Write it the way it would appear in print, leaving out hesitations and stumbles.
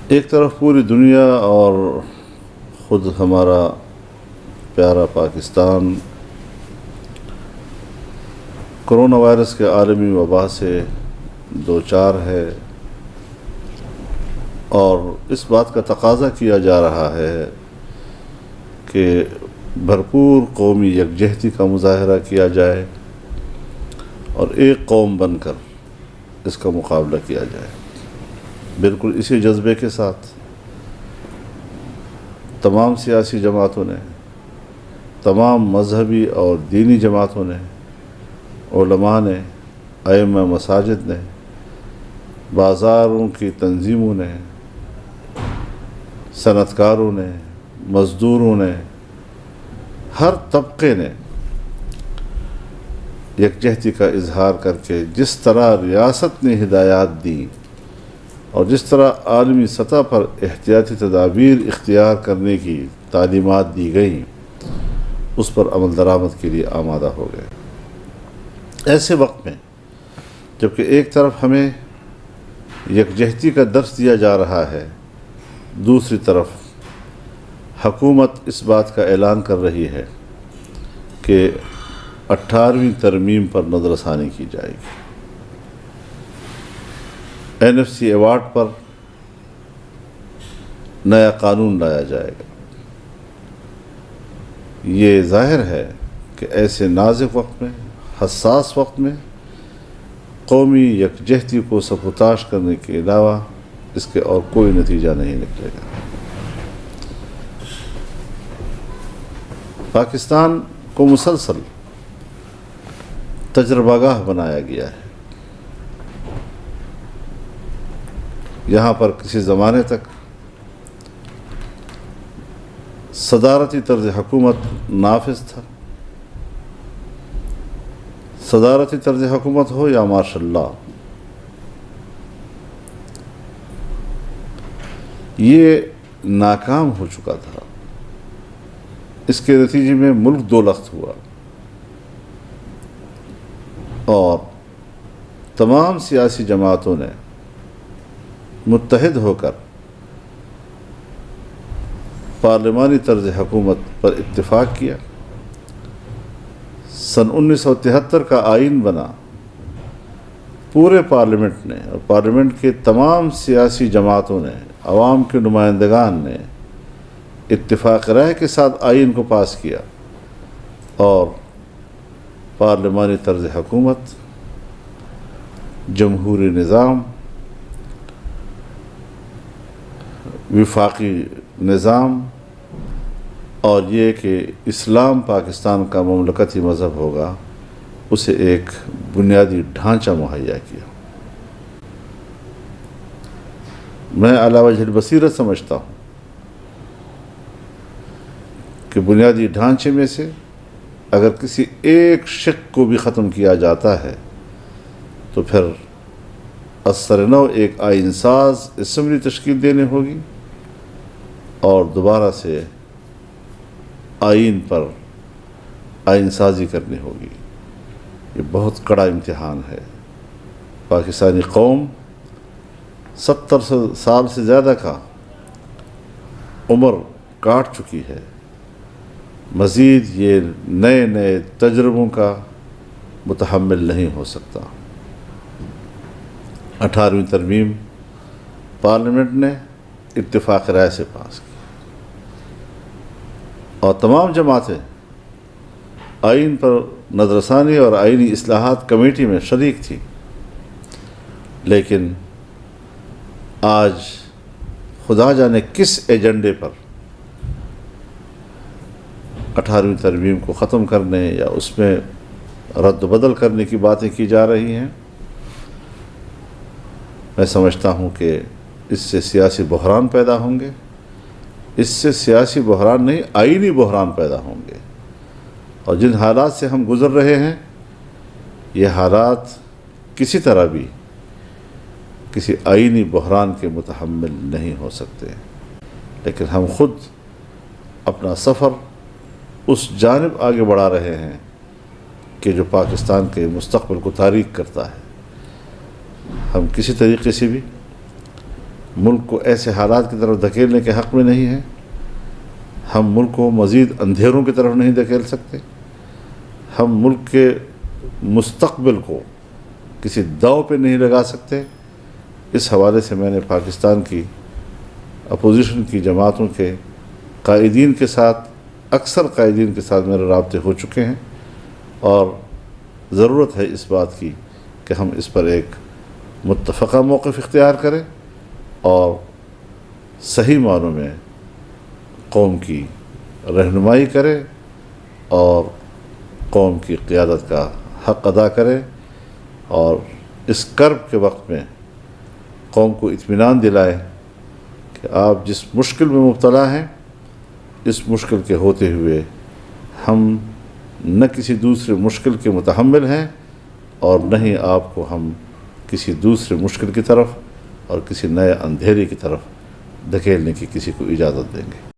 ایک طرف پوری دنیا اور خود ہمارا پیارا پاکستان کرونا وائرس کے عالمی وبا سے دوچار ہے، اور اس بات کا تقاضا کیا جا رہا ہے کہ بھرپور قومی یکجہتی کا مظاہرہ کیا جائے اور ایک قوم بن کر اس کا مقابلہ کیا جائے۔ بالکل اسی جذبے کے ساتھ تمام سیاسی جماعتوں نے، تمام مذہبی اور دینی جماعتوں نے، علماء نے، ائمہ مساجد نے، بازاروں کی تنظیموں نے، صنعتکاروں نے، مزدوروں نے، ہر طبقے نے یکجہتی کا اظہار کر کے جس طرح ریاست نے ہدایات دی اور جس طرح عالمی سطح پر احتیاطی تدابیر اختیار کرنے کی تعلیمات دی گئیں، اس پر عمل درآمد کے لیے آمادہ ہو گئے۔ ایسے وقت میں جبکہ ایک طرف ہمیں یکجہتی کا درس دیا جا رہا ہے، دوسری طرف حکومت اس بات کا اعلان کر رہی ہے کہ 18ویں ترمیم پر نظر ثانی کی جائے گی، NFC ایوارڈ پر نیا قانون لایا جائے گا۔ یہ ظاہر ہے کہ ایسے نازک وقت میں، حساس وقت میں قومی یکجہتی کو سبوتاش کرنے کے علاوہ اس کے اور کوئی نتیجہ نہیں نکلے گا۔ پاکستان کو مسلسل تجربہ گاہ بنایا گیا ہے۔ یہاں پر کسی زمانے تک صدارتی طرز حکومت نافذ تھا۔ صدارتی طرز حکومت ہو یا ماشاء اللہ، یہ ناکام ہو چکا تھا۔ اس کے نتیجے میں ملک دو لخت ہوا، اور تمام سیاسی جماعتوں نے متحد ہو کر پارلیمانی طرز حکومت پر اتفاق کیا۔ سن 1973 کا آئین بنا۔ پورے پارلیمنٹ نے اور پارلیمنٹ کے تمام سیاسی جماعتوں نے، عوام کے نمائندگان نے اتفاق رائے کے ساتھ آئین کو پاس کیا، اور پارلیمانی طرز حکومت، جمہوری نظام، وفاقی نظام، اور یہ کہ اسلام پاکستان کا مملکتی مذہب ہوگا، اسے ایک بنیادی ڈھانچہ مہیا کیا۔ میں علی وجہ البصیرت سمجھتا ہوں کہ بنیادی ڈھانچے میں سے اگر کسی ایک شق کو بھی ختم کیا جاتا ہے تو پھر ازسر نو ایک آئین ساز اسمبلی تشکیل دینی ہوگی، اور دوبارہ سے آئین پر آئین سازی کرنی ہوگی۔ یہ بہت کڑا امتحان ہے۔ پاکستانی قوم 70 سال سے زیادہ کا عمر کاٹ چکی ہے۔ مزید یہ نئے نئے تجربوں کا متحمل نہیں ہو سکتا۔ 18ویں ترمیم پارلیمنٹ نے اتفاق رائے سے پاس کی، اور تمام جماعتیں آئین پر نظر ثانی اور آئینی اصلاحات کمیٹی میں شریک تھیں۔ لیکن آج خدا جانے کس ایجنڈے پر 18ویں ترمیم کو ختم کرنے یا اس میں رد و بدل کرنے کی باتیں کی جا رہی ہیں۔ میں سمجھتا ہوں کہ اس سے سیاسی بحران پیدا ہوں گے۔ اس سے سیاسی بحران نہیں، آئینی بحران پیدا ہوں گے، اور جن حالات سے ہم گزر رہے ہیں، یہ حالات کسی طرح بھی کسی آئینی بحران کے متحمل نہیں ہو سکتے۔ لیکن ہم خود اپنا سفر اس جانب آگے بڑھا رہے ہیں کہ جو پاکستان کے مستقبل کو تاریک کرتا ہے۔ ہم کسی طریقے سے بھی ملک کو ایسے حالات کی طرف دھکیلنے کے حق میں نہیں ہیں، ہم ملک کو مزید اندھیروں کی طرف نہیں دھکیل سکتے، ہم ملک کے مستقبل کو کسی داؤ پہ نہیں لگا سکتے۔ اس حوالے سے میں نے پاکستان کی اپوزیشن کی جماعتوں کے قائدین کے ساتھ، اکثر قائدین کے ساتھ میرے رابطے ہو چکے ہیں، اور ضرورت ہے اس بات کی کہ ہم اس پر ایک متفقہ موقف اختیار کریں اور صحیح معنوں میں قوم کی رہنمائی کرے اور قوم کی قیادت کا حق ادا کرے، اور اس کرب کے وقت میں قوم کو اطمینان دلائے کہ آپ جس مشکل میں مبتلا ہیں، اس مشکل کے ہوتے ہوئے ہم نہ کسی دوسرے مشکل کے متحمل ہیں، اور نہ ہی آپ کو ہم کسی دوسرے مشکل کی طرف اور کسی نئے اندھیرے کی طرف دھکیلنے کی کسی کو اجازت دیں گے۔